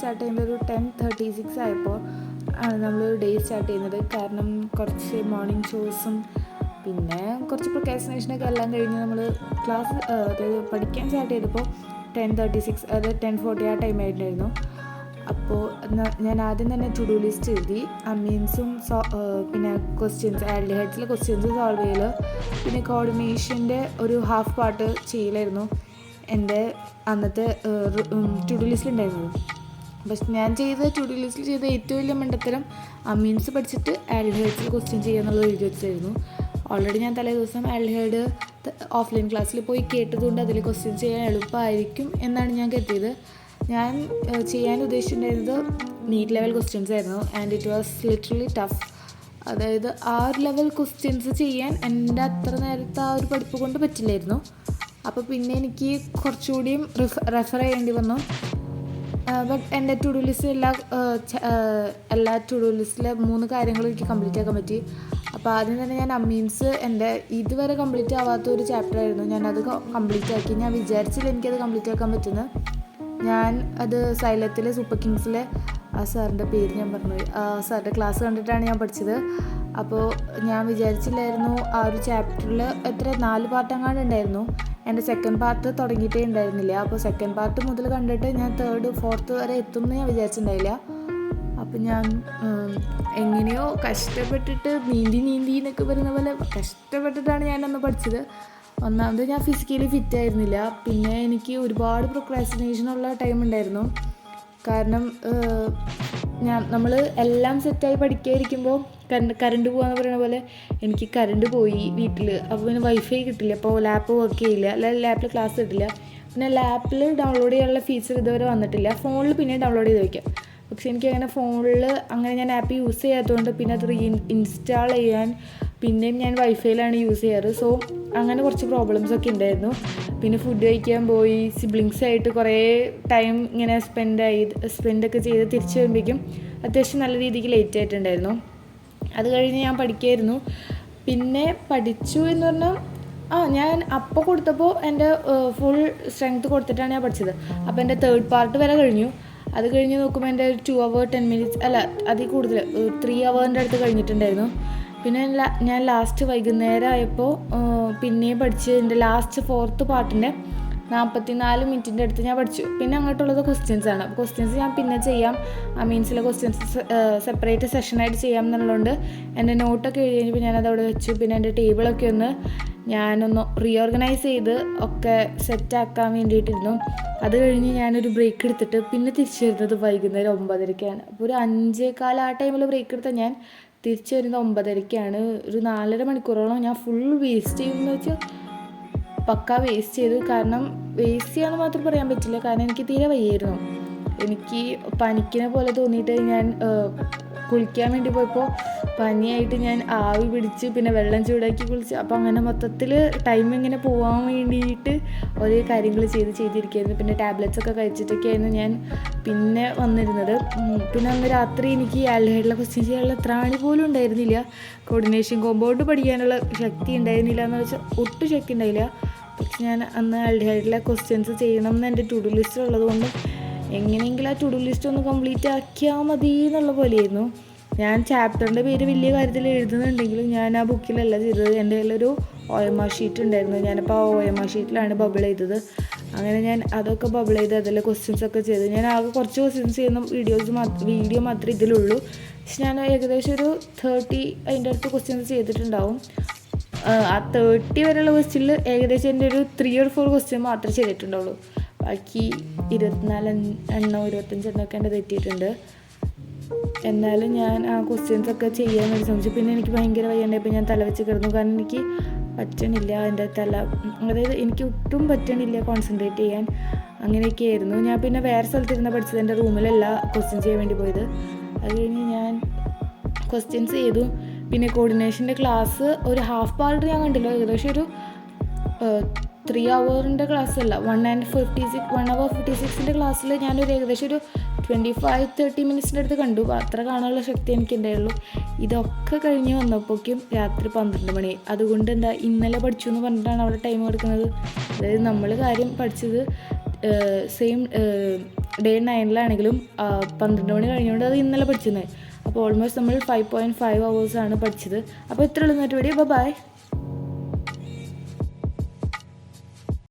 Start ചെയ്യുന്നത് ഒരു 10:36 ആയപ്പോൾ ആണ് നമ്മൾ ഡേ സ്റ്റാർട്ട് ചെയ്യുന്നത്. കാരണം കുറച്ച് മോർണിംഗ് ഷോസും പിന്നെ കുറച്ച് പ്രൊക്കാസിനേഷനൊക്കെ എല്ലാം കഴിഞ്ഞ് നമ്മൾ ക്ലാസ് അതായത് പഠിക്കാൻ സ്റ്റാർട്ട് ചെയ്തപ്പോൾ 10:36 അതായത് 10:40 ആ ടൈം ആയിട്ടുണ്ടായിരുന്നു. അപ്പോൾ ഞാൻ ആദ്യം തന്നെ ടു ഡു ലിസ്റ്റ് എഴുതി. അമീൻസും പിന്നെ ക്വസ്റ്റ്യൻസ് ആൽഡിഹൈഡ്സിലെ ക്വസ്റ്റ്യൻസ് സോൾവ് ചെയ്യൽ, പിന്നെ കോർഡിനേഷൻ്റെ ഒരു ഹാഫ് പാർട്ട് ചെയ്യലായിരുന്നു എൻ്റെ അന്നത്തെ ടു ഡു ലിസ്റ്റിലുണ്ടായിരുന്നത്. പക്ഷെ ഞാൻ ടു ഡു ലിസ്റ്റിൽ ചെയ്ത ഏറ്റവും വലിയ മണ്ടത്തരം അമീൻസ് പഠിച്ചിട്ട് ആൽഡിഹൈഡ്സിൽ ക്വസ്റ്റ്യൻ ചെയ്യുക എന്നുള്ളത് എഴുതി വെച്ചായിരുന്നു. ഓൾറെഡി ഞാൻ തലേ ദിവസം ആൽഡിഹൈഡ് ഓഫ്ലൈൻ ക്ലാസ്സിൽ പോയി കേട്ടതുകൊണ്ട് അതിൽ ക്വസ്റ്റ്യൻ ചെയ്യാൻ എളുപ്പമായിരിക്കും എന്നാണ് ഞാൻ കരുതിയത്. ഞാൻ ചെയ്യാൻ ഉദ്ദേശിച്ചിട്ടുണ്ടായിരുന്നത് നീറ്റ് ലെവൽ ക്വസ്റ്റ്യൻസ് ആയിരുന്നു. And it was literally tough. അതായത് ആ ഒരു ലെവൽ ക്വസ്റ്റ്യൻസ് ചെയ്യാൻ എൻ്റെ അത്ര നേരത്തെ ആ ഒരു പഠിപ്പ് കൊണ്ട് പറ്റില്ലായിരുന്നു. അപ്പോൾ പിന്നെ എനിക്ക് കുറച്ചുകൂടിയും റെഫർ ചെയ്യേണ്ടി വന്നു. ബട്ട് എൻ്റെ ടു ഡു ലിസ്റ്റ് എല്ലാ ടു ഡു ലിസ്റ്റിലെ 3 കാര്യങ്ങളും എനിക്ക് കംപ്ലീറ്റ് ആക്കാൻ പറ്റി. അപ്പോൾ ആദ്യം തന്നെ ഞാൻ അമീൻസ് എൻ്റെ ഇതുവരെ കംപ്ലീറ്റ് ആവാത്ത ഒരു ചാപ്റ്റർ ആയിരുന്നു. ഞാനത് കംപ്ലീറ്റ് ആക്കി. ഞാൻ വിചാരിച്ചില്ല എനിക്കത് കംപ്ലീറ്റ് ആക്കാൻ പറ്റുന്നത്. ഞാൻ അത് സൈലത്തിലെ സൂപ്പർ കിങ്സിലെ ആ സാറിൻ്റെ പേര് ഞാൻ പറഞ്ഞുപോയി. ആ സാറിൻ്റെ ക്ലാസ് കണ്ടിട്ടാണ് ഞാൻ പഠിച്ചത്. അപ്പോൾ ഞാൻ വിചാരിച്ചില്ലായിരുന്നു ആ ഒരു ചാപ്റ്ററിൽ 4 പാർട്ടങ്ങാണ്ട് ഉണ്ടായിരുന്നു. എൻ്റെ സെക്കൻഡ് പാർട്ട് തുടങ്ങിയിട്ടേ ഉണ്ടായിരുന്നില്ല. അപ്പോൾ സെക്കൻഡ് പാർട്ട് മുതൽ കണ്ടിട്ട് ഞാൻ 3rd 4th വരെ എത്തുമെന്ന് ഞാൻ വിചാരിച്ചിട്ടുണ്ടായില്ല. അപ്പം ഞാൻ എങ്ങനെയോ കഷ്ടപ്പെട്ടിട്ട് നീന്തി എന്നൊക്കെ പറയുന്ന പോലെ കഷ്ടപ്പെട്ടിട്ടാണ് ഞാനന്ന് പഠിച്ചത്. ഒന്നാമത് ഞാൻ ഫിസിക്കലി ഫിറ്റ് ആയിരുന്നില്ല. പിന്നെ എനിക്ക് ഒരുപാട് പ്രൊക്രാസ്റ്റിനേഷനുള്ള ടൈം ഉണ്ടായിരുന്നു. കാരണം നമ്മൾ എല്ലാം സെറ്റായി പഠിക്കാതിരിക്കുമ്പോൾ കറണ്ട് പോകാന്ന് പറയുന്ന പോലെ എനിക്ക് കറണ്ട് പോയി വീട്ടിൽ. അപ്പോൾ പിന്നെ വൈഫൈ കിട്ടില്ല, അപ്പോൾ ലാപ്പ് വർക്ക് ചെയ്യില്ല, അല്ലെങ്കിൽ ലാപ്പിൽ ക്ലാസ് കിട്ടില്ല. പിന്നെ ലാപ്പിൽ ഡൗൺലോഡ് ചെയ്യാനുള്ള ഫീച്ചർ ഇതുവരെ വന്നിട്ടില്ല. ഫോണിൽ പിന്നെ ഡൗൺലോഡ് ചെയ്ത് വയ്ക്കാം. പക്ഷെ എനിക്കങ്ങനെ ഫോണിൽ അങ്ങനെ ഞാൻ ആപ്പ് യൂസ് ചെയ്യാത്തതുകൊണ്ട് പിന്നെ അത് ഇൻസ്റ്റാൾ ചെയ്യാൻ പിന്നെയും ഞാൻ വൈഫൈയിലാണ് യൂസ് ചെയ്യാറ്. സോ അങ്ങനെ കുറച്ച് പ്രോബ്ലംസൊക്കെ ഉണ്ടായിരുന്നു. പിന്നെ ഫുഡ് കഴിക്കാൻ പോയി സിബ്ലിങ്സായിട്ട് കുറേ ടൈം ഇങ്ങനെ സ്പെൻഡൊക്കെ ചെയ്ത് തിരിച്ച് വരുമ്പോഴേക്കും അത്യാവശ്യം നല്ല രീതിക്ക് ലേറ്റ് ആയിട്ടുണ്ടായിരുന്നു. അത് കഴിഞ്ഞ് ഞാൻ പഠിക്കുമായിരുന്നു. പിന്നെ പഠിച്ചു എന്ന് പറഞ്ഞാൽ ഞാൻ അപ്പോൾ കൊടുത്തപ്പോൾ എൻ്റെ ഫുൾ സ്ട്രെങ്ത് കൊടുത്തിട്ടാണ് ഞാൻ പഠിച്ചത്. അപ്പോൾ എൻ്റെ 3rd പാർട്ട് വരെ കഴിഞ്ഞു. അത് കഴിഞ്ഞ് നോക്കുമ്പോൾ എൻ്റെ 2 hour 10 minutes അല്ല അതിൽ കൂടുതൽ 3 hourൻ്റെ അടുത്ത് കഴിഞ്ഞിട്ടുണ്ടായിരുന്നു. പിന്നെ ഞാൻ ലാസ്റ്റ് വൈകുന്നേരം ആയപ്പോൾ പിന്നെയും പഠിച്ച് എൻ്റെ ലാസ്റ്റ് 4th പാർട്ടിൻ്റെ 44 മിനിറ്റിൻ്റെ അടുത്ത് ഞാൻ പഠിച്ചു. പിന്നെ അങ്ങോട്ടുള്ളത് ക്വസ്റ്റ്യൻസാണ്. ക്വസ്റ്റ്യൻസ് ഞാൻ പിന്നെ ചെയ്യാം, മീൻസിലെ ക്വസ്റ്റ്യൻസ് സെപ്പറേറ്റ് സെഷനായിട്ട് ചെയ്യാം എന്നുള്ളതുകൊണ്ട് എൻ്റെ നോട്ടൊക്കെ എഴുതി കഴിഞ്ഞപ്പോൾ ഞാനത് അവിടെ വെച്ചു. പിന്നെ എൻ്റെ ടേബിളൊക്കെ ഞാനൊന്ന് റീഓർഗനൈസ് ചെയ്ത് ഒക്കെ സെറ്റാക്കാൻ വേണ്ടിയിട്ടിരുന്നു. അത് കഴിഞ്ഞ് ഞാനൊരു ബ്രേക്ക് എടുത്തിട്ട് പിന്നെ തിരിച്ചു വരുന്നത് വൈകുന്നേരം 9:30-ക്കാണ്. അപ്പോൾ ഒരു 5:15 ആ ടൈമിൽ ബ്രേക്ക് എടുത്താൽ ഞാൻ തിരിച്ചു വരുന്നത് 9:30-ക്കാണ്. ഒരു 4.5 മണിക്കൂറോളം ഞാൻ ഫുൾ വേസ്റ്റ് ചെയ്യുമെന്ന് വെച്ചാൽ പക്കാ വേസ്റ്റ് ചെയ്തു. കാരണം വേസ്റ്റ് ചെയ്യാന്ന് മാത്രം പറയാൻ പറ്റില്ല, കാരണം എനിക്ക് തീരെ വയ്യായിരുന്നു. എനിക്ക് പനിക്കിനെ പോലെ തോന്നിയിട്ട് ഞാൻ കുളിക്കാൻ വേണ്ടി പോയപ്പോൾ പനിയായിട്ട് ഞാൻ ആവി പിടിച്ച് പിന്നെ വെള്ളം ചൂടാക്കി കുളിച്ച്. അപ്പോൾ അങ്ങനെ മൊത്തത്തിൽ ടൈം ഇങ്ങനെ പോകാൻ വേണ്ടിയിട്ട് ഓരോ കാര്യങ്ങൾ ചെയ്തിരിക്കുകയായിരുന്നു. പിന്നെ ടാബ്ലറ്റ്സൊക്കെ കഴിച്ചിട്ടൊക്കെയായിരുന്നു ഞാൻ പിന്നെ വന്നിരുന്നത്. പിന്നെ അന്ന് രാത്രി എനിക്ക് ആൽഡിഹൈഡിലെ ക്വസ്റ്റ്യൻ ചെയ്യാനുള്ള ത്രാണി പോലും ഉണ്ടായിരുന്നില്ല. കോർഡിനേഷൻ കോമ്പൗണ്ട് പഠിക്കാനുള്ള ശക്തി ഉണ്ടായിരുന്നില്ല എന്ന് വെച്ചാൽ ഒട്ടും ശക്തി ഉണ്ടായില്ല. പക്ഷെ ഞാൻ അന്ന് ആൽഡിഹൈഡിലെ ക്വസ്റ്റ്യൻസ് ചെയ്യണം എന്ന് എൻ്റെ ടു ഡു ലിസ്റ്റ് ഉള്ളത് കൊണ്ട് എങ്ങനെയെങ്കിലും ആ ടു ഡു ലിസ്റ്റ് ഒന്ന് കംപ്ലീറ്റ് ആക്കിയാൽ മതി എന്നുള്ള പോലെയായിരുന്നു. ഞാൻ ചാപ്റ്ററിൻ്റെ പേര് വലിയ കാര്യത്തിൽ എഴുതുന്നുണ്ടെങ്കിലും ഞാൻ ആ ബുക്കിലല്ല ചെയ്തത്. എൻ്റെ കയ്യിലൊരു OMR ഷീറ്റ് ഉണ്ടായിരുന്നു. ഞാനപ്പോൾ ആ OMR ഷീറ്റിലാണ് ബബിൾ ചെയ്തത്. അങ്ങനെ ഞാൻ അതൊക്കെ ബബിൾ ചെയ്ത് അതിൽ ക്വസ്റ്റ്യൻസൊക്കെ ചെയ്തു. ഞാൻ ആകെ കുറച്ച് ക്വസ്റ്റ്യൻസ് ചെയ്യുന്ന വീഡിയോ മാത്രമേ ഇതിലുള്ളൂ. പക്ഷെ ഞാൻ ഏകദേശം ഒരു 30 അതിൻ്റെ അടുത്ത് ക്വസ്റ്റ്യൻസ് ചെയ്തിട്ടുണ്ടാവും. ആ 30 വരെയുള്ള ക്വസ്റ്റ്യനിൽ ഏകദേശം എൻ്റെ ഒരു 3 or 4 ക്വസ്റ്റ്യൻ മാത്രമേ ചെയ്തിട്ടുണ്ടാവുള്ളൂ. ബാക്കി 25 എൻ്റെ തെറ്റിയിട്ടുണ്ട്. എന്നാലും ഞാൻ ആ ക്വസ്റ്റ്യൻസൊക്കെ ചെയ്യാൻ വേണ്ടി ശ്രമിച്ചു. പിന്നെ എനിക്ക് ഭയങ്കര വയ്യാണ്ടായപ്പോൾ ഞാൻ തല വെച്ച് കിടന്നു. കാരണം എനിക്ക് പറ്റണില്ല, എൻ്റെ അതായത് എനിക്ക് ഒട്ടും പറ്റണില്ല കോൺസെൻട്രേറ്റ് ചെയ്യാൻ. അങ്ങനെയൊക്കെ ആയിരുന്നു. ഞാൻ പിന്നെ വേറെ സ്ഥലത്തിരുന്ന് പഠിച്ചത്, എൻ്റെ റൂമിലല്ല ക്വസ്റ്റ്യൻ ചെയ്യാൻ വേണ്ടി പോയത്. അത് കഴിഞ്ഞ് ഞാൻ ക്വസ്റ്റ്യൻസ് ചെയ്തു. പിന്നെ കോർഡിനേഷൻ്റെ ക്ലാസ് ഒരു ഹാഫ് പാർട്ട് ഞാൻ കണ്ടില്ല. ഏകദേശം ഒരു 3 hourൻ്റെ ക്ലാസ്സല്ല, 1 hour 56 ക്ലാസ്സിൽ ഞാനൊരു ഏകദേശം ഒരു 25-30 മിനിറ്റ്സിൻ്റെ അടുത്ത് കണ്ടു. അത്ര കാണാനുള്ള ശക്തി എനിക്കുണ്ടായുള്ളൂ. ഇതൊക്കെ കഴിഞ്ഞ് വന്നപ്പോഴേക്കും രാത്രി 12 മണി. അതുകൊണ്ട് ഇന്നലെ പഠിച്ചു എന്ന് പറഞ്ഞിട്ടാണ് അവിടെ ടൈം കൊടുക്കുന്നത്. അതായത് നമ്മൾ കാര്യം പഠിച്ചത് സെയിം ഡേ 9 12 മണി കഴിഞ്ഞുകൊണ്ട് അത് ഇന്നലെ പഠിച്ചിരുന്നത്. അപ്പോൾ ഓൾമോസ്റ്റ് നമ്മൾ 5.5 hours പഠിച്ചത്. അപ്പോൾ ഇത്രയുള്ള വീഡിയോ. ബൈ.